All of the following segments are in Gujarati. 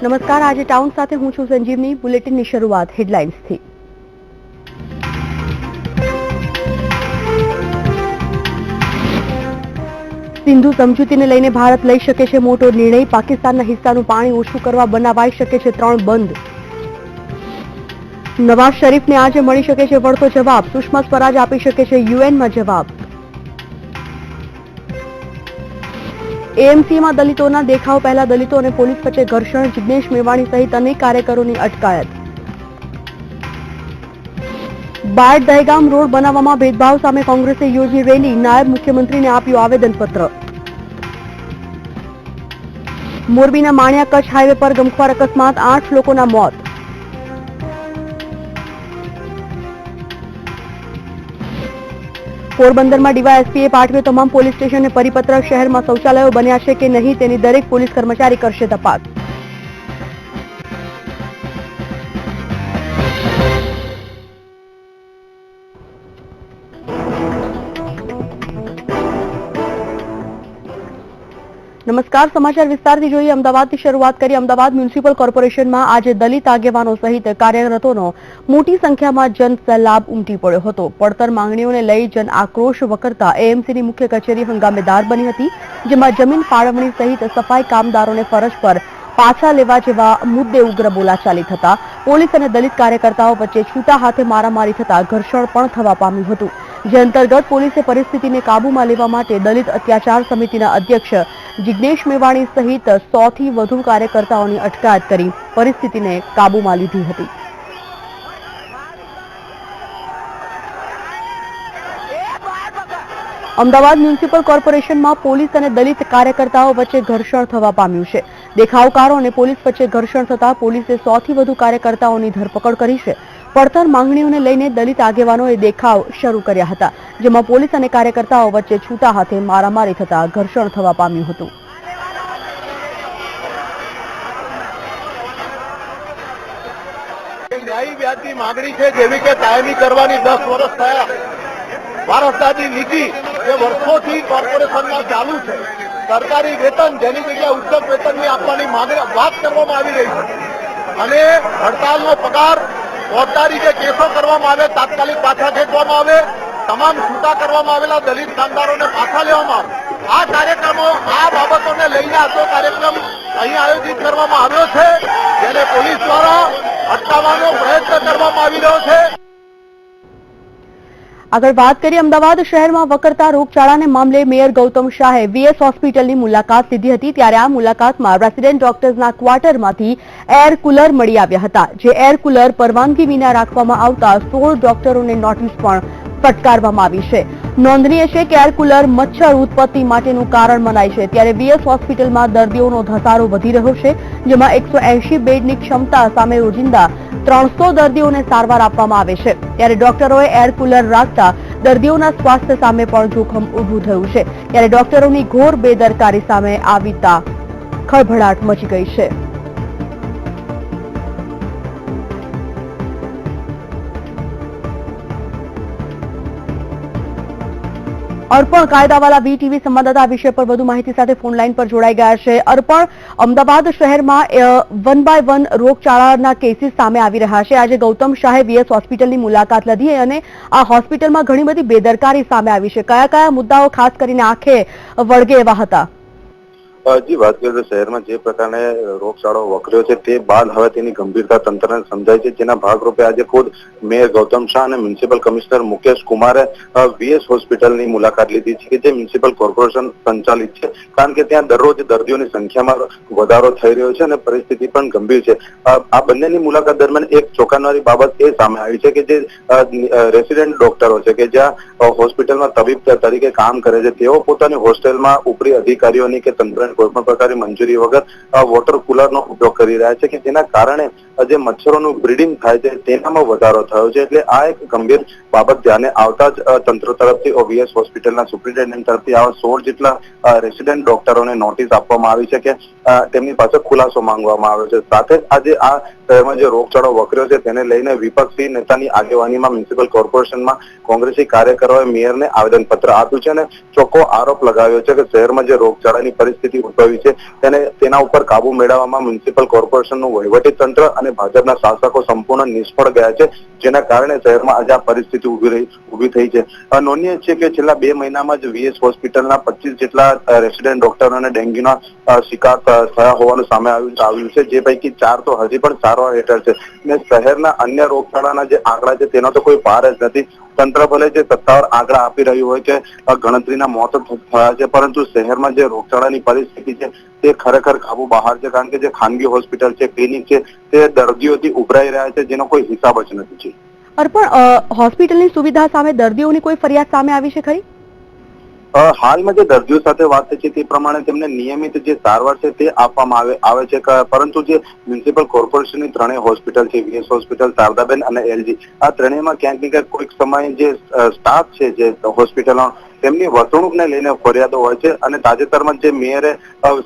નમસ્કાર, આજે ટાઉન સાથે હું છું સંજીવની. બુલેટિનની શરૂઆત હેડલાઇન્સથી. સિંધુ સમજૂતીને લઈને ભારત લઈ શકે છે મોટો નિર્ણય. પાકિસ્તાનના હિસ્સાનું પાણી ઓછું કરવા બનાવાઈ શકે છે 3 બંધ. નવાઝ શરીફને આજે મળી શકે છે વળતો જવાબ. સુષ્મા સ્વરાજ આપી શકે છે યુએનમાં જવાબ. એએમસીમાં દલિતોના દેખાવ પહેલા દલિતો અને પોલીસ વચ્ચે ઘર્ષણ. જિગ્નેશ મેવાણી સહિત અનેક કાર્યકરોની અટકાયત. બાયડ દહેગામ રોડ બનાવવામાં ભેદભાવ સામે કોંગ્રેસે યોજી રેલી. નાયબ મુખ્યમંત્રીને આપ્યું આવેદનપત્ર. મોરબીના માણિયા કચ્છ હાઈવે પર ગમખ્વાર અકસ્માત, 8 લોકોના મોત. પોરબંદરમાં ડીવાયએસપીએ પાઠવ્યો તમામ પોલીસ સ્ટેશનને પરિપત્ર. શહેરમાં શૌચાલયો બન્યા છે કે નહીં તેની દરેક પોલીસ કર્મચારી કરશે તપાસ. નમસ્કાર, સમાચાર વિસ્તારથી જોઈએ. અમદાવાદથી શરૂઆત કરી. અમદાવાદ મ્યુનિસિપલ કોર્પોરેશનમાં આજે દલિત આગેવાનો સહિત કાર્યરતોનો મોટી સંખ્યામાં જન સૈલાબ ઉમટી પડ્યો હતો. પડતર માંગણીઓને લઈ જન આક્રોશ વકરતા એએમસીની મુખ્ય કચેરી હંગામેદાર બની હતી, જેમાં જમીન ફાળવણી સહિત સફાઈ કામદારોને ફરજ પર પાછા લેવા જેવા મુદ્દે ઉગ્ર બોલાચાલી થતા પોલીસ અને દલિત કાર્યકર્તાઓ વચ્ચે છૂટા હાથે મારામારી થતા ઘર્ષણ પણ થવા પામ્યું હતું, જે અંતર્ગત પોલીસે પરિસ્થિતિને કાબૂમાં લેવા માટે દલિત અત્યાચાર સમિતિના અધ્યક્ષ જિગ્નેશ મેવાણી સહિત 100 થી વધુ કાર્યકર્તાઓની અટકાયત કરી પરિસ્થિતિને કાબૂમાં લીધી હતી. અમદાવાદ મ્યુનિસિપલ કોર્પોરેશનમાં પોલીસ અને દલિત કાર્યકર્તાઓ વચ્ચે ઘર્ષણ થવા પામ્યું છે. દેખાવકારો અને પોલીસ વચ્ચે ઘર્ષણ થતા પોલીસે 100 થી વધુ કાર્યકર્તાઓની ધરપકડ કરી છે. પડતર માંગણીઓને લઈને દલિત આગેવાનોએ દેખાવ શરૂ કર્યા હતા, જેમાં પોલીસ અને કાર્યકર્તાઓ વચ્ચે છૂટા હાથે મારામારી થતા ઘર્ષણ થવા પામ્યું હતું. ન્યાયી વ્યાજની માંગણી છે, જેવી કે કાયમી કરવાની 10 વર્ષ થયા. વારસદારની નીતિ જે વર્ષોથી કોર્પોરેશનમાં ચાલુ છે. સરકારી વેતન જેની જગ્યાએ ઉચ્ચ વેતનની આપવાની વાત કરવામાં આવી રહી છે, અને હડતાલનો પગાર, ફોજદારી જે કેસો કરવામાં આવે તાત્કાલિક પાછા ખેંચવામાં આવે, તમામ છૂટા કરવામાં આવેલા દલિત કામદારોને પાછા લેવામાં આવે. આ કાર્યક્રમો, આ બાબતોને લઈને આજનો કાર્યક્રમ અહીં આયોજિત કરવામાં આવ્યો છે, જેને પોલીસ દ્વારા અટકાવવાનો પ્રયત્ન કરવામાં આવી રહ્યો છે. આગળ વાત કરીએ. અમદાવાદ શહેરમાં વકરતા રોગચાળાને મામલે મેયર ગૌતમ શાહે વીએસ હોસ્પિટલની મુલાકાત લીધી હતી, ત્યારે આ મુલાકાતમાં રેસિડેન્ટ ડોક્ટર્સના ક્વાર્ટરમાંથી એર કુલર મળી આવ્યા હતા, જે એર કુલર પરવાનગી વિના રાખવામાં આવતા 16 ડોક્ટરોને નોટિસ પણ ફટકારવામાં આવી છે. નોંધનીય છે કે એર કુલર મચ્છર ઉત્પત્તિ માટેનું કારણ મનાય છે, ત્યારે વીએસ હોસ્પિટલમાં દર્દીઓનો ધસારો વધી રહ્યો છે, જેમાં 180 બેડની ક્ષમતા સામે રોજિંદા 300 દર્દીઓને સારવાર આપવામાં આવે છે, ત્યારે ડોક્ટરોએ એર કુલર રાખતા દર્દીઓના સ્વાસ્થ્ય સામે પણ જોખમ ઉભું થયું છે, ત્યારે ડોક્ટરોની ઘોર બેદરકારી સામે આવતા ખળભળાટ મચી ગઈ છે. અર્પણ કાયદાવાલા વીટીવી સંવાદદાતા આ વિષય પર વધુ માહિતી સાથે ફોન લાઈન પર જોડાઈ ગયા છે. અર્પણ, અમદાવાદ શહેરમાં 1 by 1 રોગચાળાના કેસીસ સામે આવી રહ્યા છે. આજે ગૌતમ શાહે વીએસ હોસ્પિટલની મુલાકાત લીધી અને આ હોસ્પિટલમાં ઘણી બધી બેદરકારી સામે આવી છે. કયા કયા મુદ્દાઓ ખાસ કરીને આંખે વળગે એવા હતા? જી, વાત કરીએ તો શહેરમાં જે પ્રકારે રોગચાળો વકર્યો છે તે બાદ હવે તેની ગંભીરતા તંત્રને સમજાય છે, જેના ભાગરૂપે આજે ખુદ મેયર ગૌતમ શાહ અને મ્યુનિસિપલ કમિશનર મુકેશ કુમારે વીએસ હોસ્પિટલની મુલાકાત લીધી છે, કે જે મ્યુનિસિપલ કોર્પોરેશન સંચાલિત છે, કારણ કે ત્યાં દરરોજ દર્દીઓની સંખ્યામાં વધારો થઈ રહ્યો છે અને પરિસ્થિતિ પણ ગંભીર છે. આ બંનેની મુલાકાત દરમિયાન એક ચોંકાવનારી બાબત એ સામે આવી છે કે જે રેસિડેન્ટ ડોક્ટરો છે કે જ્યાં હોસ્પિટલમાં તબીબ તરીકે કામ કરે છે, તેઓ પોતાની હોસ્ટેલમાં ઉપરી અધિકારીઓની કે તંત્ર કોઈ પણ પ્રકારની મંજૂરી વગર વોટર કુલરનો ઉપયોગ કરી રહ્યા છે, કે જેના કારણે જે મચ્છરોનું બ્રીડિંગ થાય છે તેનામાં વધારો થયો છે. એટલે આ એક ગંભીર બાબત ધ્યાને આવતા જ તંત્ર તરફથી વીએસ હોસ્પિટલના સુપ્રિન્ટેન્ડન્ટ તરફથી આવા 16 જેટલા રેસિડેન્ટ ડોક્ટરોને નોટિસ આપવામાં આવી છે કે તેમની પાસે ખુલાસો માંગવામાં આવ્યો છે. સાથે જ આજે આ શહેરમાં જે રોગચાળો વકર્યો છે તેને લઈને વિપક્ષી નેતાની આગેવાનીમાં મ્યુનિસિપલ કોર્પોરેશનમાં કોંગ્રેસી કાર્યકરોએ મેયરને આવેદનપત્ર આપ્યું છે અને ચોખ્ખો આરોપ લગાવ્યો છે કે શહેરમાં જે રોગચાળાની પરિસ્થિતિ ઉદ્ભવી છે તેના ઉપર કાબુ મેળવવામાં મ્યુનિસિપલ કોર્પોરેશનનું વહીવટી તંત્ર અને ભાજપના શાસકો સંપૂર્ણ નિષ્ફળ ગયા છે, જેના કારણે શહેરમાં આજે આ પરિસ્થિતિ ઉભી થઈ છે. નોંધનીય છે કે છેલ્લા 2 મહિનામાં જ વીએસ હોસ્પિટલના 25 જેટલા રેસિડેન્ટ ડોક્ટરોને ડેન્ગ્યુના શિકાર થયા હોવાનું સામે આવ્યું છે, જે પૈકી 4 તો હજી પણ સારવાર હેઠળ છે. અને શહેરના અન્ય રોગચાળાના જે આંકડા છે તેનો તો કોઈ પાર જ નથી. તંત્ર ભલે જે સત્તાવાર આંકડા આપી રહ્યું હોય કે ગણતરીના મોત થયા છે, પરંતુ શહેરમાં જે રોગચાળાની પરિસ્થિતિ છે તે ખરેખર કાબુ બહાર છે, કારણ કે જે ખાનગી હોસ્પિટલ છે, ક્લિનિક છે તે દર્દીઓથી ઉભરાઈ રહ્યા છે, જેનો કોઈ હિસાબ જ નથી. અર્પણ, હોસ્પિટલની સુવિધા સામે દર્દીઓની કોઈ ફરિયાદ સામે આવી છે ખરી? હાલમાં જે દર્દીઓ સાથે વાત થઈ છે તે પ્રમાણે તેમને નિયમિત જે સારવાર છે તે આપવામાં આવે છે, પરંતુ જે મ્યુનિસિપલ કોર્પોરેશનની 3 હોસ્પિટલ છે, વીએસ હોસ્પિટલ, શારદાબેન અને એલજી, આ ત્રણેયમાં ક્યાંક ને ક્યાંક કોઈક સમયે જે સ્ટાફ છે જે હોસ્પિટલનો તેમની વર્તણૂકને લઈને ફરિયાદો હોય છે. અને તાજેતરમાં જે મેયરે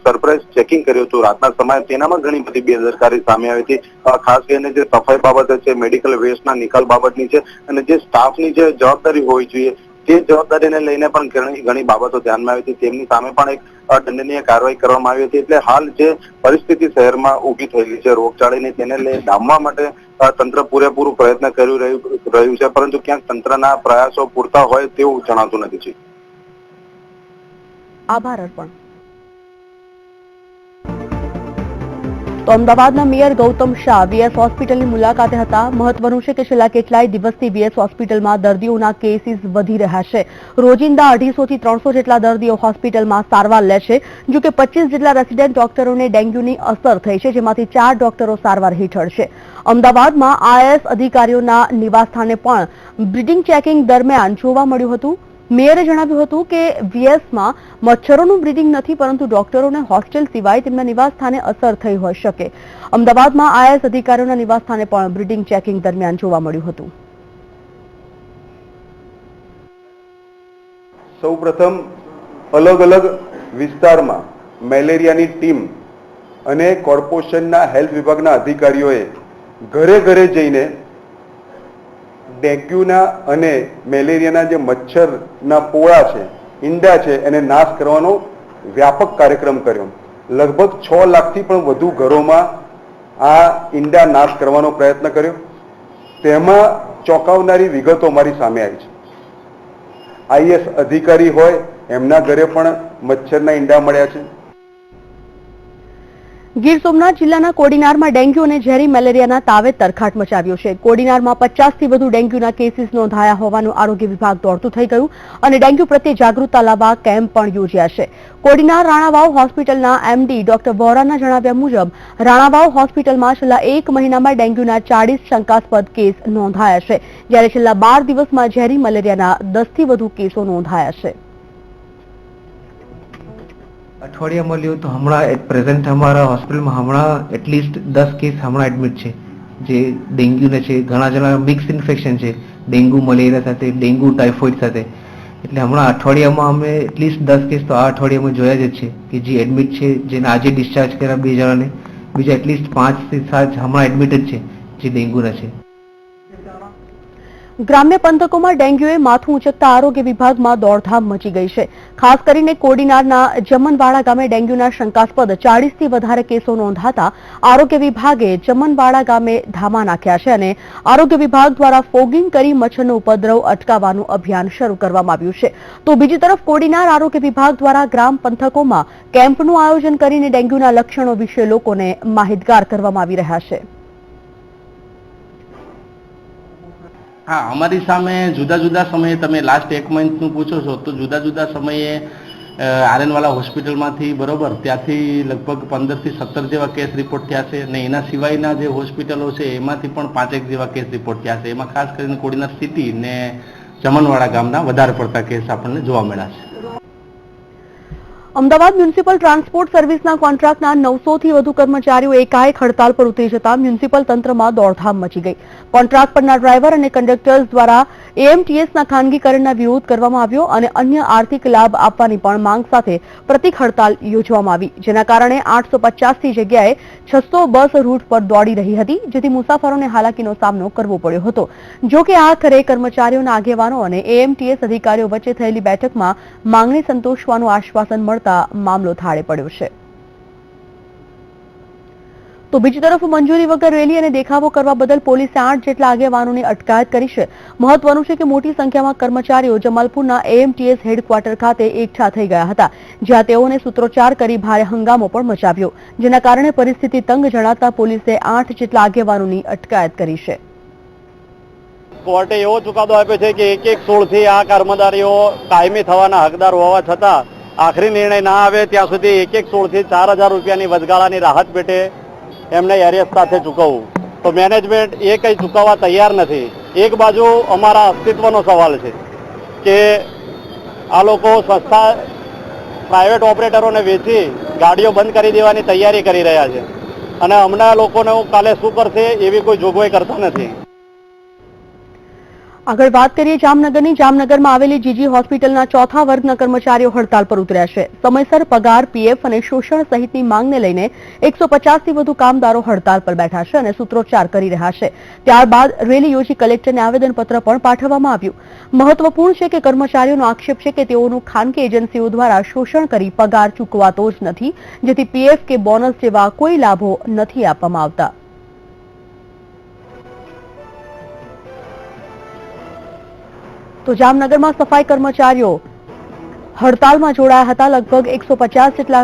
સરપ્રાઇઝ ચેકિંગ કર્યું હતું રાતના સમયે, તેનામાં ઘણી બધી બેદરકારી સામે આવી હતી. ખાસ કરીને જે સફાઈ બાબત છે, મેડિકલ વેસ્ટના નિકાલ બાબતની છે, અને જે સ્ટાફની જે જવાબદારી હોવી જોઈએ તે જવાબદારીને લઈને પણ ઘણી બાબતો ધ્યાનમાં આવી હતી. તેમની સામે પણ એક દંડનીય કાર્યવાહી કરવામાં આવી હતી. એટલે હાલ જે પરિસ્થિતિ શહેરમાં ઊભી થયેલી છે રોગચાળાની, તેને લઈ ડામવા માટે તંત્ર પૂરેપૂરું પ્રયત્ન કરી રહ્યું છે, પરંતુ ક્યાંક તંત્રના પ્રયાસો પૂરતા હોય તેવું જણાતું નથી. આભાર અર્પણ. તો અમદાવાદના મેયર ગૌતમ શાહ વીએસ હોસ્પિટલની મુલાકાતે હતા. મહત્વનું છે કે છેલ્લા કેટલાય દિવસથી વીએસ હોસ્પિટલમાં દર્દીઓના કેસીસ વધી રહ્યા છે. રોજિંદા 250 થી 300 જેટલા દર્દીઓ હોસ્પિટલમાં સારવાર લે છે. જો કે 25 જેટલા રેસિડેન્ટ ડોક્ટરોને ડેન્ગ્યુની અસર થઈ છે, જેમાંથી 4 ડોક્ટરો સારવાર હેઠળ છે. અમદાવાદમાં આઈએએસ અધિકારીઓના નિવાસસ્થાને પણ બ્રીડિંગ ચેકિંગ દરમિયાન જોવા મળ્યું હતું. મેયરે જણાવ્યું હતું કે વીએસમાં મચ્છરોનું બ્રીડિંગ નથી, પરંતુ ડોક્ટરોને હોસ્ટેલ સિવાય તેમના નિવાસસ્થાને અસર થઈ હોઈ શકે. અમદાવાદમાં આઈએએસ અધિકારીઓના નિવાસસ્થાને પણ બ્રીડિંગ ચેકિંગ દરમિયાન જોવા મળ્યું હતું. સૌપ્રથમ અલગ અલગ વિસ્તારમાં મેલેરિયાની ટીમ અને કોર્પોરેશનના હેલ્થ વિભાગના અધિકારીઓએ ઘરે ઘરે જઈને ડેન્ગ્યુના અને મેલેરિયાના જે મચ્છરના પોળા છે, ઈંડા છે, એને નાશ કરવાનો વ્યાપક કાર્યક્રમ કર્યો. લગભગ 6 લાખથી પણ વધુ ઘરોમાં આ ઈંડા નાશ કરવાનો પ્રયત્ન કર્યો. તેમાં ચોંકાવનારી વિગતો અમારી સામે આવી છે. આઈએએસ અધિકારી હોય એમના ઘરે પણ મચ્છરના ઈંડા મળ્યા છે. ગીર સોમનાથ જિલ્લાના કોડીનારમાં ડેન્ગ્યુ અને ઝેરી મેલેરિયાના તાવે તરખાટ મચાવ્યો છે. કોડીનારમાં 50 થી વધુ ડેન્ગ્યુના કેસીસ નોંધાયા હોવાનું આરોગ્ય વિભાગ દોડતું થઈ ગયું અને ડેન્ગ્યુ પ્રત્યે જાગૃતતા લાવવા કેમ્પ પણ યોજ્યા છે. કોડીનાર રાણાવાવ હોસ્પિટલના એમડી ડોક્ટર વોરાના જણાવ્યા મુજબ રાણાવાવ હોસ્પિટલમાં છેલ્લા 1 મહિનામાં ડેન્ગ્યુના 40 શંકાસ્પદ કેસ નોંધાયા છે, જ્યારે છેલ્લા 12 દિવસમાં ઝેરી મેલેરિયાના 10 થી વધુ કેસો નોંધાયા છે. અઠવાડિયામાં લ્યો તો હમણાં એટ પ્રેઝન્ટ અમારા હોસ્પિટલમાં હમણાં એટલીસ્ટ 10 કેસ હમણાં એડમિટ છે જે ડેન્ગ્યુને છે. ઘણા જણા મિક્સ ઇન્ફેક્શન છે, ડેન્ગ્યુ મલેરિયા સાથે, ડેન્ગ્યુ ટાઇફોઇડ સાથે. એટલે હમણાં અઠવાડિયામાં અમે એટલીસ્ટ 10 કેસ તો આ અઠવાડિયામાં જોયા જ છે કે જે એડમિટ છે, જેને આજે ડિસ્ચાર્જ કર્યા 2 જણાને, બીજા એટલીસ્ટ 5 થી 7 હમણાં એડમિટ જ છે જે ડેન્ગ્યુના છે. ગ્રામ્ય પંથકોમાં ડેન્ગ્યુએ માથું ઉંચકતા આરોગ્ય વિભાગમાં દોડધામ મચી ગઈ છે. ખાસ કરીને કોડીનારના જમનવાડા ગામે ડેન્ગ્યુના શંકાસ્પદ 40 થી વધારે કેસો નોંધાતા આરોગ્ય વિભાગે જમનવાડા ગામે ધામા નાખ્યા છે અને આરોગ્ય વિભાગ દ્વારા ફોગિંગ કરી મચ્છરનો ઉપદ્રવ અટકાવવાનું અભિયાન શરૂ કરવામાં આવ્યું છે. તો બીજી તરફ કોડીનાર આરોગ્ય વિભાગ દ્વારા ગ્રામ પંથકોમાં કેમ્પનું આયોજન કરીને ડેન્ગ્યુના લક્ષણો વિશે લોકોને માહિતગાર કરવામાં આવી રહ્યા છે. હા, અમારી સામે જુદા જુદા સમયે, તમે લાસ્ટ 1 મંથનું પૂછો છો તો જુદા જુદા સમયે આર્યનવાલા હોસ્પિટલમાંથી બરોબર ત્યાંથી લગભગ 15 થી 17 જેવા કેસ રિપોર્ટ થયા છે અને એના સિવાયના જે હોસ્પિટલો છે એમાંથી પણ 5-1 જેવા કેસ રિપોર્ટ થયા છે. એમાં ખાસ કરીને કોડીનાર સિટી ને જમનવાડા ગામના વધારે પડતા કેસ આપણને જોવા મળ્યા છે. અમદાવાદ મ્યુનિસિપલ ટ્રાન્સપોર્ટ સર્વિસના કોન્ટ્રાક્ટના 900 થી વધુ કર્મચારીઓ એકાએક હડતાલ પર ઉતરી જતા મ્યુનિસિપલ તંત્રમાં દોડધામ મચી ગઈ. કોન્ટ્રાક્ટ પરના ડ્રાઈવર અને કંડક્ટર્સ દ્વારા એએમટીએસના ખાનગીકરણના વિરોધ કરવામાં આવ્યો અને અન્ય આર્થિક લાભ આપવાની પણ માંગ સાથે પ્રતિક હડતાલ યોજવામાં આવી, જેના કારણે 850 ની જગ્યાએ 600 બસ રૂટ પર દોડી રહી હતી, જેથી મુસાફરોને હાલાકીનો સામનો કરવો પડ્યો હતો. જો કે આખરે કર્મચારીઓના આગેવાનો અને એએમટીએસ અધિકારીઓ વચ્ચે થયેલી બેઠકમાં માંગણી સંતોષવાનું આશ્વાસન મળતા મામલો થાળે પડ્યો છે. તો બીજી તરફ મંજૂરી વગર રેલી અને દેખાવો કરવા બદલ પોલીસે 8 જેટલા આગેવાનોની અટકાયત કરી છે. મહત્વનું છે કે મોટી સંખ્યામાં કર્મચારીઓ જમાલપુરના એએમટીએસ હેડક્વાર્ટર ખાતે એકઠા થઈ ગયા હતા, જ્યાં તેઓને સૂત્રોચ્ચાર કરી ભારે હંગામો પણ મચાવ્યો, જેના કારણે પરિસ્થિતિ તંગ જણાતા પોલીસે 8 જેટલા આગેવાનોની અટકાયત કરી છે. કોર્ટે એવો ચુકાદો આપ્યો છે કે 1/16 થી આ કર્મચારીઓ કાયમી થવાના હકદાર હોવા છતાં આખરી નિર્ણય ના આવે ત્યાં સુધી 1/16 થી 4000 રૂપિયાની વચગાળાની રાહત પેટે એમને એરિયસ સાથે ચૂકવવું. તો મેનેજમેન્ટ એ કંઈ ચૂકવવા તૈયાર નથી. એક બાજુ અમારા અસ્તિત્વનો સવાલ છે કે આ લોકો સંસ્થા પ્રાઇવેટ ઓપરેટરોને વેચી ગાડીઓ બંધ કરી દેવાની તૈયારી કરી રહ્યા છે અને હમણાં લોકોને કાલે શું કરશે એવી કોઈ જોગવાઈ કરતા નથી. આગળ વાત કરીએ જામનગરની. જામનગરમાં આવેલી જીજી હોસ્પિટલના ચોથા વર્ગના કર્મચારીઓ હડતાલ પર ઉતર્યા છે. સમયસર પગાર, પીએફ અને શોષણ સહિતની માંગને લઈને 150 થી વધુ કામદારો હડતાલ પર બેઠા છે અને સૂત્રોચ્ચાર કરી રહ્યા છે. ત્યારબાદ રેલી યોજી કલેક્ટરને આવેદનપત્ર પણ પાઠવવામાં આવ્યું. મહત્વપૂર્ણ છે કે કર્મચારીઓનો આક્ષેપ છે કે તેઓનું ખાનગી એજન્સીઓ દ્વારા શોષણ કરી પગાર ચૂકવાતો જ નથી, જેથી પીએફ કે બોનસ જેવા કોઈ લાભો નથી આપવામાં આવતા. તો જામનગરમાં સફાઈ કર્મચારીઓ હડતાલમાં જોડાયા હતા. લગભગ 150 જેટલા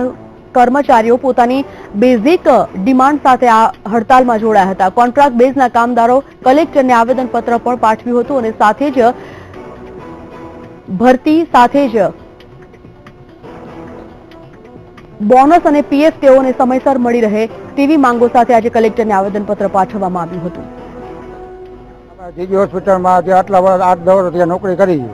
કર્મચારીઓ પોતાની બેઝિક ડિમાન્ડ સાથે આ હડતાલમાં જોડાયા હતા. કોન્ટ્રાક્ટ બેઝના કામદારો કલેક્ટરને આવેદનપત્ર પણ પાઠવ્યું હતું અને સાથે જ ભરતી સાથે જ બોનસ અને પીએફ તેઓને સમયસર મળી રહે તેવી માંગો સાથે આજે કલેક્ટરને આવેદનપત્ર પાઠવવામાં આવ્યું હતું. જીજી હોસ્પિટલમાં જે આટલા વર્ષ 8-10 વર્ષથી નોકરી કરી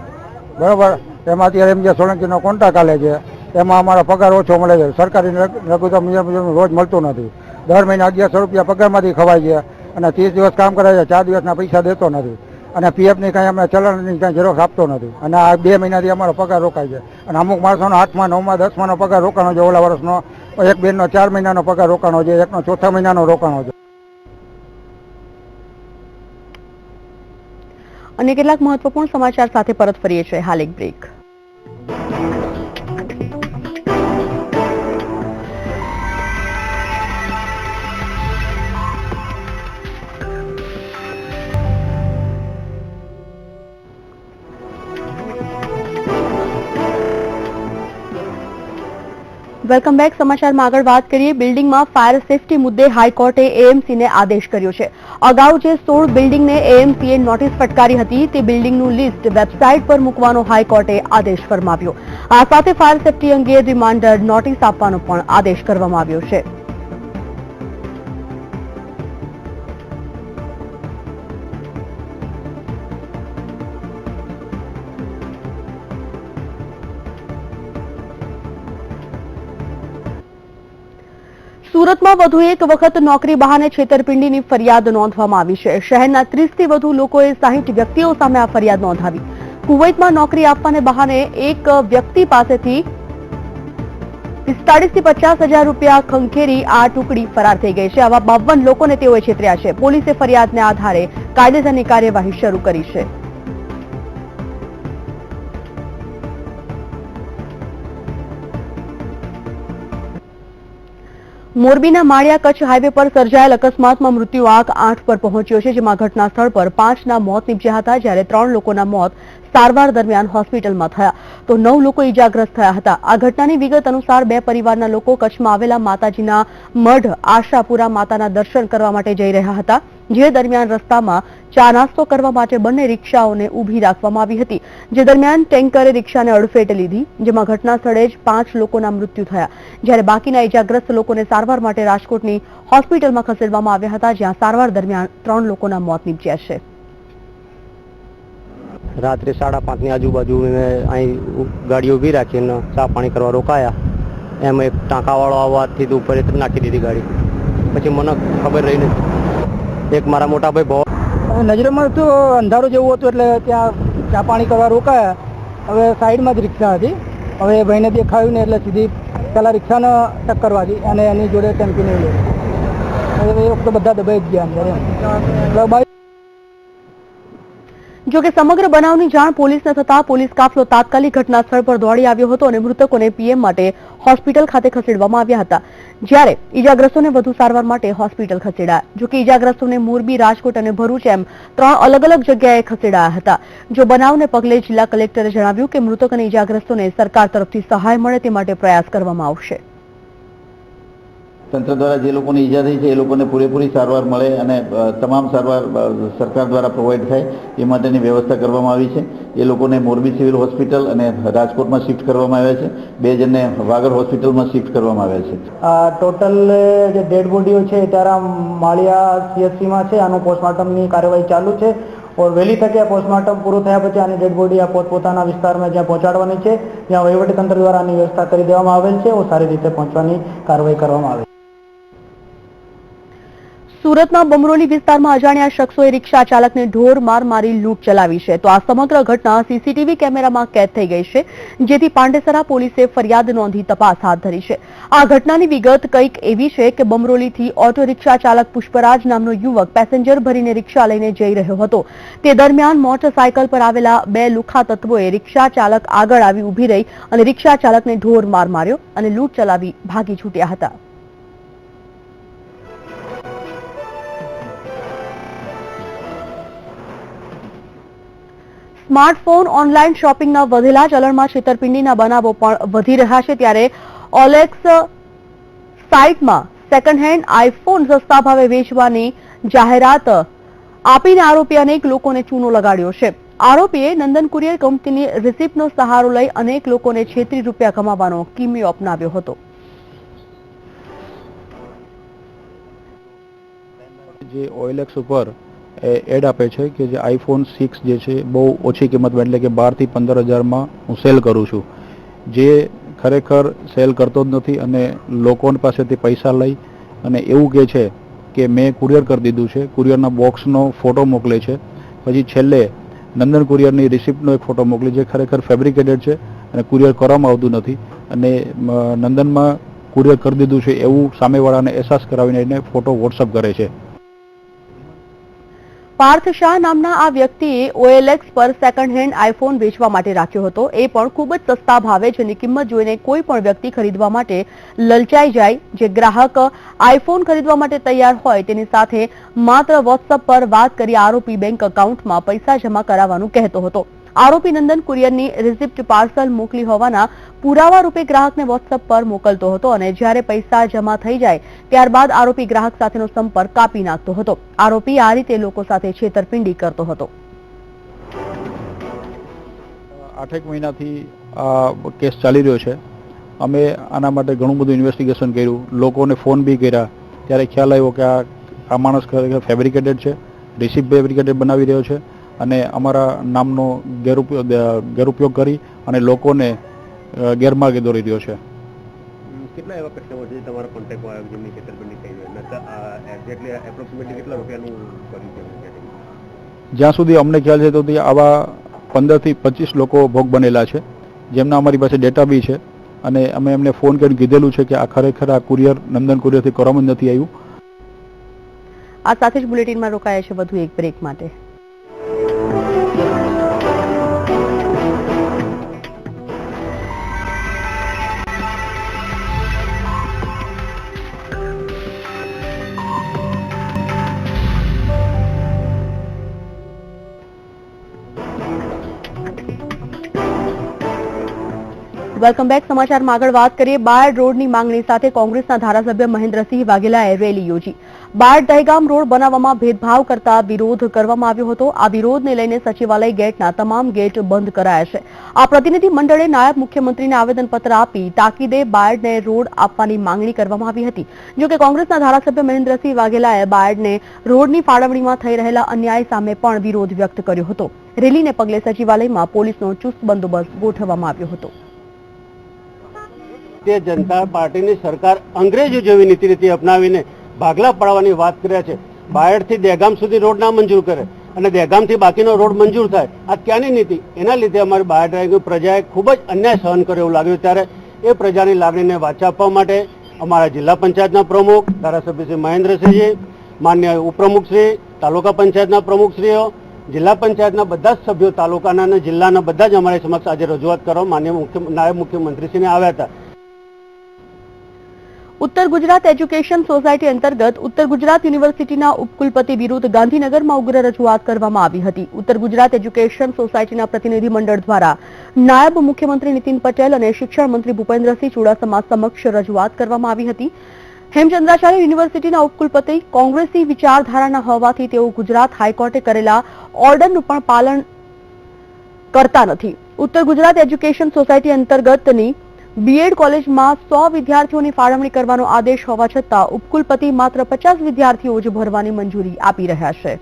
બરાબર, એમાં અત્યારે એમ જે સોલંકીનો કોન્ટ્રાક્ટ ચાલે છે એમાં અમારો પગાર ઓછો મળે છે. સરકારી લઘુત્તમ મુજબ રોજ મળતું નથી. દર મહિને 1100 રૂપિયા પગારમાંથી ખવાય છે અને 30 દિવસ કામ કરે છે, 4 દિવસના પૈસા દેતો નથી અને પીએફની કાંઈ અમને ચલણની કાંઈ ઝેરોક્ષ આપતો નથી અને આ 2 મહિનાથી અમારો પગાર રોકાય છે અને અમુક માણસોનો 8મા, 9મા, 10માનો પગાર રોકાણો છે. ઓલા વર્ષનો એક બેનનો 4 મહિનાનો પગાર રોકાણો છે, એકનો 4થા મહિનાનો રોકાણો છે. અને કેટલાક મહત્વપૂર્ણ સમાચાર સાથે પરત ફરીએ છીએ. હાલ એક બ્રેક. Welcome back. સમાચારમાં આગળ વાત કરીએ. બિલ્ડિંગમાં ફાયર સેફટી મુદ્દે હાઈકોર્ટે એએમસીને આદેશ કર્યો છે. અગાઉ જે 16 બિલ્ડિંગને એએમસીએ નોટિસ ફટકારી હતી તે બિલ્ડિંગનું લિસ્ટ વેબસાઇટ પર મૂકવાનો હાઈકોર્ટે આદેશ ફરમાવ્યો. આ સાથે ફાયર સેફટી અંગે રિમાઇન્ડર નોટિસ આપવાનો પણ આદેશ કરવામાં આવ્યો છે. સુરતમાં વધુ એક વખત નોકરી બહાને છેતરપિંડીની ફરિયાદ નોંધવામાં આવી છે. શહેરના 30 થી વધુ લોકોએ 60 વ્યક્તિઓ સામે આ ફરિયાદ નોંધાવી. કુવૈતમાં નોકરી આપવાને બહાને એક વ્યક્તિ પાસેથી 45 થી 50,000 રૂપિયા ખંખેરી આ ટુકડી ફરાર થઈ ગઈ છે. આવા 52 લોકોને તેઓએ છેતર્યા છે. પોલીસે ફરિયાદને આધારે કાયદેસરની કાર્યવાહી શરૂ કરી છે. મોરબીના માળિયા કચ્છ હાઈવે પર સર્જાયેલ અકસ્માતમાં મૃત્યુ આંક 8 પર પહોંચ્યો છે, જેમાં ઘટના સ્થળ પર 5ના મોત નીપજ્યા હતા, જ્યારે 3 લોકોના મોત સારવાર દરમિયાન હોસ્પિટલમાં થયા તો 9 લોકો ઈજાગ્રસ્ત થયા હતા. આ ઘટનાની વિગત અનુસાર 2 પરિવારના લોકો કચ્છમાં આવેલા માતાજીના મઢ આશાપુરા માતાના દર્શન કરવા માટે જઈ રહ્યા હતા, જે દરમિયાન રસ્તામાં ચા નાસ્તો કરવા માટે બંને રિક્ષાઓને ઊભી રાખવામાં આવી હતી, જે દરમિયાન ટેન્કરે રિક્ષાને અડફેટે લીધી, જેમાં ઘટના સ્થળે જ 5 લોકોના મૃત્યુ થયા, જ્યારે બાકીના ઈજાગ્રસ્ત લોકોને સારવાર માટે રાજકોટની હોસ્પિટલમાં ખસેડવામાં આવ્યા હતા, જ્યાં સારવાર દરમિયાન 3 લોકોના મોત નીપજ્યા છે. રાત્રે 5:30 ની આજુબાજુ અહીં ગાડીઓ ઊભી રાખીને ચા પાણી કરવા રોકાયા એમાં એક ટાંકાવાળો આવવાથી તો ઉપર નાખી દીધી ગાડી. પછી મને ખબર રહી નથી. એક મારા મોટા ભાઈ બહુ નજરમાં તો અંધારું જેવું હતું એટલે ત્યાં ચા પાણી કરવા રોકાયા. હવે સાઈડમાં જ રિક્ષા હતી. હવે એ ભાઈને દેખાયું ને એટલે સીધી પહેલાં રિક્ષાને ટક્કર વાગી અને એની જોડે ટેમ્પીને લઈ. હવે એ વખતે બધા દબાઈ જ ગયા અંદર. જો કે સમગ્ર બનાવની જાણ પોલીસને થતા પોલીસ કાફલો તાત્કાલિક ઘટના સ્થળ પર દોડી આવ્યો હતો અને મૃતકોને પીએમ માટે હોસ્પિટલ ખાતે ખસેડવામાં આવ્યા હતા, જ્યારે ઈજાગ્રસ્તોને વધુ સારવાર માટે હોસ્પિટલ ખસેડાયા. જો કે ઈજાગ્રસ્તોને મોરબી, રાજકોટ અને ભરૂચ એમ 3 અલગ અલગ જગ્યાએ ખસેડાયા હતા. જો બનાવને પગલે જિલ્લા કલેક્ટરે જણાવ્યું કે મૃતક અને ઈજાગ્રસ્તોને સરકાર તરફથી સહાય મળે તે માટે પ્રયાસ કરવામાં આવશે. તંત્ર દ્વારા જે લોકોને ઈજા થઈ છે એ લોકોને પૂરેપૂરી સારવાર મળે અને તમામ સારવાર સરકાર દ્વારા પ્રોવાઈડ થાય એ માટેની વ્યવસ્થા કરવામાં આવી છે. એ લોકોને મોરબી સિવિલ હોસ્પિટલ અને રાજકોટમાં શિફ્ટ કરવામાં આવ્યા છે. 2 જણને વાગડ હોસ્પિટલમાં શિફ્ટ કરવામાં આવ્યા છે. ટોટલ જે ડેડ બોડીઓ છે ત્યારે માળિયા CHCમાં છે. આનું પોસ્ટમોર્ટમની કાર્યવાહી ચાલુ છે. और वહેલી તકે પોસ્ટમોર્ટમ પૂરું થયા પછી આની ડેડ બોડી આ પોતપોતાના વિસ્તારમાં જ્યાં પહોંચાડવાની છે ત્યાં વહીવટીતંત્ર દ્વારા આની વ્યવસ્થા કરી દેવામાં આવેલ છે. સારી રીતે પહોંચવાની કાર્યવાહી કરવામાં આવે. સુરતના બમરોલી વિસ્તારમાં અજાણ્યા શખ્સોએ રિક્ષા ચાલકને ઢોર માર મારી લૂંટ ચલાવી છે. તો આ સમગ્ર ઘટના સીસીટીવી કેમેરામાં કેદ થઈ ગઈ છે, જેથી પાંડેસરા પોલીસે ફરિયાદ નોંધી તપાસ હાથ ધરી છે. આ ઘટનાની વિગત કંઈક એવી છે કે બમરોલીથી ઓટો રિક્ષા ચાલક પુષ્પરાજ નામનો યુવક પેસેન્જર ભરીને રિક્ષા લઈને જઈ રહ્યો હતો. તે દરમિયાન મોટરસાયકલ પર આવેલા 2 લુખ્ખા તત્વોએ રિક્ષા ચાલક આગળ આવી ઊભી રહી અને રિક્ષા ચાલકને ઢોર માર માર્યો અને લૂંટ ચલાવી ભાગી છૂટ્યા હતા. સ્માર્ટફોન ઓનલાઈન શોપિંગના વધેલા ચલણમાં છેતરપિંડીના બનાવો પણ વધી રહ્યા છે, ત્યારે ઓલેક્સ સાઇટમાં સેકન્ડ હેન્ડ આઈફોન સસ્તા ભાવે વેચવાની જાહેરાત આપીને આરોપી અનેક લોકોને ચૂનો લગાડ્યો છે. આરોપીએ નંદન કુરિયર કંપનીની રિસિપ્ટનો સહારો લઈ અનેક લોકોને છેતરી રૂપિયા કમાવાનો કિમિયો અપનાવ્યો હતો. જે ઓએલએક્સ ઉપર એડ આપે છે કે જે આઈફોન 6 જે છે બહુ ઓછી કિંમતમાં એટલે કે 12 થી 15 હજારમાં હું સેલ કરું છું, જે ખરેખર સેલ કરતો જ નથી અને લોકોની પાસેથી પૈસા લઈ અને એવું કહે છે કે મેં કુરિયર કરી દીધું છે. કુરિયરના બોક્સનો ફોટો મોકલે છે, પછી છેલ્લે નંદન કુરિયરની રિસિપ્ટનો એક ફોટો મોકલે છે. ખરેખર ફેબ્રિકેટેડ છે અને કુરિયર કરવામાં આવતું નથી અને નંદનમાં કુરિયર કરી દીધું છે એવું સામેવાળાને અહેસાસ કરાવીને એને ફોટો વોટ્સઅપ કરે છે. પાર્થ શાહ નામના આ વ્યક્તિએ ઓએલએક્સ પર સેકન્ડ હેન્ડ આઈફોન વેચવા માટે રાખ્યો હતો, એ પણ ખૂબ જ સસ્તા ભાવે, જેની કિંમત જોઈને કોઈ પણ વ્યક્તિ ખરીદવા માટે લલચાઈ જાય. જે ગ્રાહક આઈફોન ખરીદવા માટે તૈયાર હોય તેની સાથે માત્ર વોટ્સઅપ પર વાત કરી આરોપી બેંક એકાઉન્ટમાં પૈસા જમા કરાવવાનું કહેતો હતો. આરોપી નંદન કુરિયરની રિસિપ્ટ પાર્સલ મોકલી હોવાના પુરાવા રૂપે ગ્રાહકને વોટ્સઅપ પર મોકલતો હતો અને જ્યારે પૈસા જમા થઈ જાય ત્યારબાદ આરોપી ગ્રાહક સાથેનો સંપર્ક કાપી નાખતો હતો. આરોપી આ રીતે લોકો સાથે છેતરપિંડી કરતો હતો. 8 મહિનાથી આ કેસ ચાલી રહ્યો છે. અમે આના માટે ઘણું બધું ઇન્વેસ્ટિગેશન કર્યું, લોકોને ફોન બી કર્યા, ત્યારે ખ્યાલ આવ્યો કે આ માણસ ખરેખર ફેબ્રિકેટેડ છે, રિસિપ્ટ ફેબ્રિકેટેડ બનાવી રહ્યો છે અને અમારા નામનો ગેરઉપયોગ કરી અને લોકોને ગેરમાર્ગે દોરી રહ્યો છે. કેટલા એવા કસ્ટમર છે તમારા કોન્ટેક્ટમાં આવ્યા જેમની છેતરપિંડી થઈ હોય? એક્ઝેક્ટલી એપ્રોક્સિમેટલી કેટલા રૂપિયાનું કર્યું છે? જ્યાં સુધી અમને ખ્યાલ છે તો આવા 15 થી 25 લોકો ભોગ બનેલા છે, જેમના અમારી પાસે ડેટા બી છે અને અમે એમને ફોન કરીને કીધેલું છે કે આ ખરેખર આ કુરિયર નંદન કુરિયરથી કરવામાં જ નથી આવ્યું. આ સાથે જ બુલેટિનમાં રોકાયા છે વધુ એક બ્રેક માટે. Welcome back. સમાચારમાં આગળ વાત કરીએ. બાયડ રોડની માંગણી સાથે કોંગ્રેસના ધારાસભ્ય મહેન્દ્રસિંહ વાઘેલાએ રેલી યોજી. બાયડ દહેગામ રોડ બનાવવામાં ભેદભાવ કરતા વિરોધ કરવામાં આવ્યો હતો. આ વિરોધને લઈને સચિવાલય ગેટના તમામ ગેટ બંધ કરાયા છે. આ પ્રતિનિધિ મંડળે નાયબ મુખ્યમંત્રીને આવેદનપત્ર આપી તાકીદે બાયડને રોડ આપવાની માંગણી કરવામાં આવી હતી. જોકે કોંગ્રેસના ધારાસભ્ય મહેન્દ્રસિંહ વાઘેલાએ બાયડને રોડની ફાળવણીમાં થઈ રહેલા અન્યાય સામે પણ વિરોધ વ્યક્ત કર્યો હતો. રેલીને પગલે સચિવાલયમાં પોલીસનો ચુસ્ત બંદોબસ્ત ગોઠવવામાં આવ્યો હતો. ભારતીય જનતા પાર્ટીની સરકાર અંગ્રેજો જેવી નીતિ અપનાવીને ભાગલા પાડવાની વાત કર્યા છે. બાયડથી દહેગામ સુધી રોડ ના મંજૂર કરે અને દહેગામથી બાકીનો રોડ મંજૂર થાય, આ ક્યાંની નીતિ? એના લીધે અમારી બાયડ ડ્રાઈવની પ્રજાએ ખૂબ જ અન્યાય સહન કર્યો એવું લાગ્યું. ત્યારે એ પ્રજાની લાગણીને વાચા આપવા માટે અમારા જિલ્લા પંચાયતના પ્રમુખ ધારાસભ્ય શ્રી મહેન્દ્રસિંહજી, માન્ય ઉપપ્રમુખશ્રી, તાલુકા પંચાયતના પ્રમુખશ્રીઓ, જિલ્લા પંચાયતના બધા જ સભ્યો, તાલુકાના અને જિલ્લાના બધા જ અમારી સમક્ષ આજે રજૂઆત કરવા માન્ય નાયબ મુખ્યમંત્રીશ્રીને આવ્યા હતા. ઉત્તર ગુજરાત એજ્યુકેશન સોસાયટી અંતર્ગત ઉત્તર ગુજરાત યુનિવર્સિટીના ઉપકુલપતિ વિરુદ્ધ ગાંધીનગરમાં ઉગ્ર રજૂઆત કરવામાં આવી હતી. ઉત્તર ગુજરાત એજ્યુકેશન સોસાયટીના પ્રતિનિધિ મંડળ દ્વારા નાયબ મુખ્યમંત્રી નીતિન પટેલ અને શિક્ષણ મંત્રી ભૂપેન્દ્રસિંહ ચુડાસમા સમક્ષ રજૂઆત કરવામાં આવી હતી. હેમચંદ્રાચાર્ય યુનિવર્સિટીના ઉપકુલપતિ કોંગ્રેસી વિચારધારાના હોવાથી તેઓ ગુજરાત હાઈકોર્ટે કરેલા ઓર્ડરનું પણ પાલન કરતા નથી. ઉત્તર ગુજરાત એજ્યુકેશન સોસાયટી અંતર્ગતની બીએડ કોલેજમાં 100 વિદ્યાર્થીઓની ફાળવણી કરવાનો આદેશ હોવા છતાં ઉપકુલપતિ માત્ર 50 વિદ્યાર્થીઓ જ ભરવાની મંજૂરી આપી રહ્યા છે.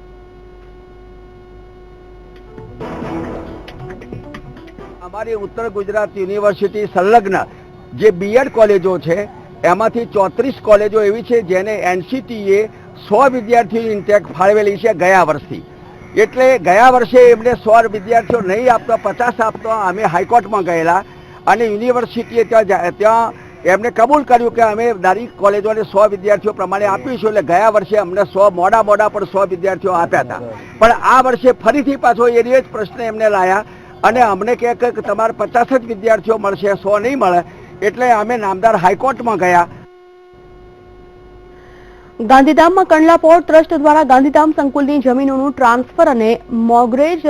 અમારી ઉત્તર ગુજરાત યુનિવર્સિટી સંલગ્ન જે બીએડ કોલેજો છે એમાંથી 34 કોલેજો એવી છે જેને એનસીટીએ 100 વિદ્યાર્થીઓની ઇન્ટેક ફાળવેલી છે ગયા વર્ષથી. એટલે ગયા વર્ષે એમને 100 વિદ્યાર્થીઓ નહીં આપતા 50 આપતા અમે હાઈકોર્ટમાં ગયેલા અને યુનિવર્સિટીએ ત્યાં એમને કબૂલ કર્યું કે અમે દરેક કોલેજોને 100 વિદ્યાર્થીઓ પ્રમાણે આપીશું. એટલે ગયા વર્ષે અમને 100 મોડા પણ 100 વિદ્યાર્થીઓ આપ્યા હતા. પણ આ વર્ષે ફરીથી પાછો એ જ પ્રશ્ન એમને લાયા અને અમને કહે કે તમારે 50 જ વિદ્યાર્થીઓ મળશે, 100 નહીં મળે. એટલે અમે નામદાર હાઈકોર્ટમાં ગયા. ગાંધીધામમાં કંડલા પોર્ટ ટ્રસ્ટ દ્વારા ગાંધીધામ સંકુલની જમીનોનું ટ્રાન્સફર અને મોર્ગેજ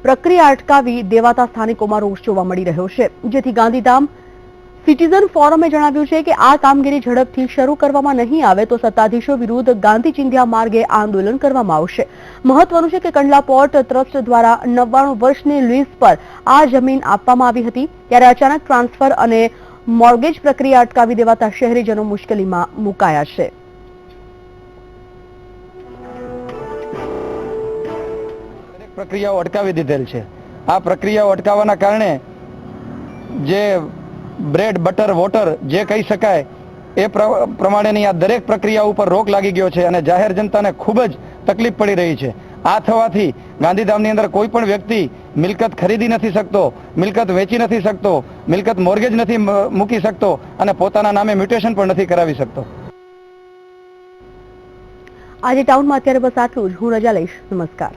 પ્રક્રિયા અટકાવી દેવાતા સ્થાનિકોમાં રોષ જોવા મળી રહ્યો છે, જેથી ગાંધીધામ સિટીઝન ફોરમે જણાવ્યું છે કે આ કામગીરી ઝડપથી શરૂ કરવામાં નહીં આવે તો સત્તાધીશો વિરુદ્ધ ગાંધી ચિંધ્યા માર્ગે આંદોલન કરવામાં આવશે. મહત્વનું છે કે કંડલા પોર્ટ ટ્રસ્ટ દ્વારા 99 વર્ષની લીઝ પર આ જમીન આપવામાં આવી હતી, ત્યારે અચાનક ટ્રાન્સફર અને મોર્ગેજ પ્રક્રિયા અટકાવી દેવાતા શહેરીજનો મુશ્કેલીમાં મુકાયા છે. પ્રક્રિયાઓ અટકાવી દીધેલ છે. આ પ્રક્રિયાઓ અટકાવવાના કારણે જે બ્રેડ બટર વોટર જે કહી શકાય એ પ્રમાણેની આ દરેક પ્રક્રિયા ઉપર રોક લાગી ગયો છે અને જાહેર જનતાને ખૂબ જ તકલીફ પડી રહી છે. આ થવાથી ગાંધીધામની અંદર કોઈ પણ વ્યક્તિ મિલકત ખરીદી નથી શકતો, મિલકત વેચી નથી શકતો, મિલકત મોર્ગેજ નથી મૂકી શકતો અને પોતાના નામે મ્યુટેશન પણ નથી કરાવી શકતો. આજે ટાઉનમાં અત્યારે બસ આટલું જ. હું રજા લઈશ. નમસ્કાર.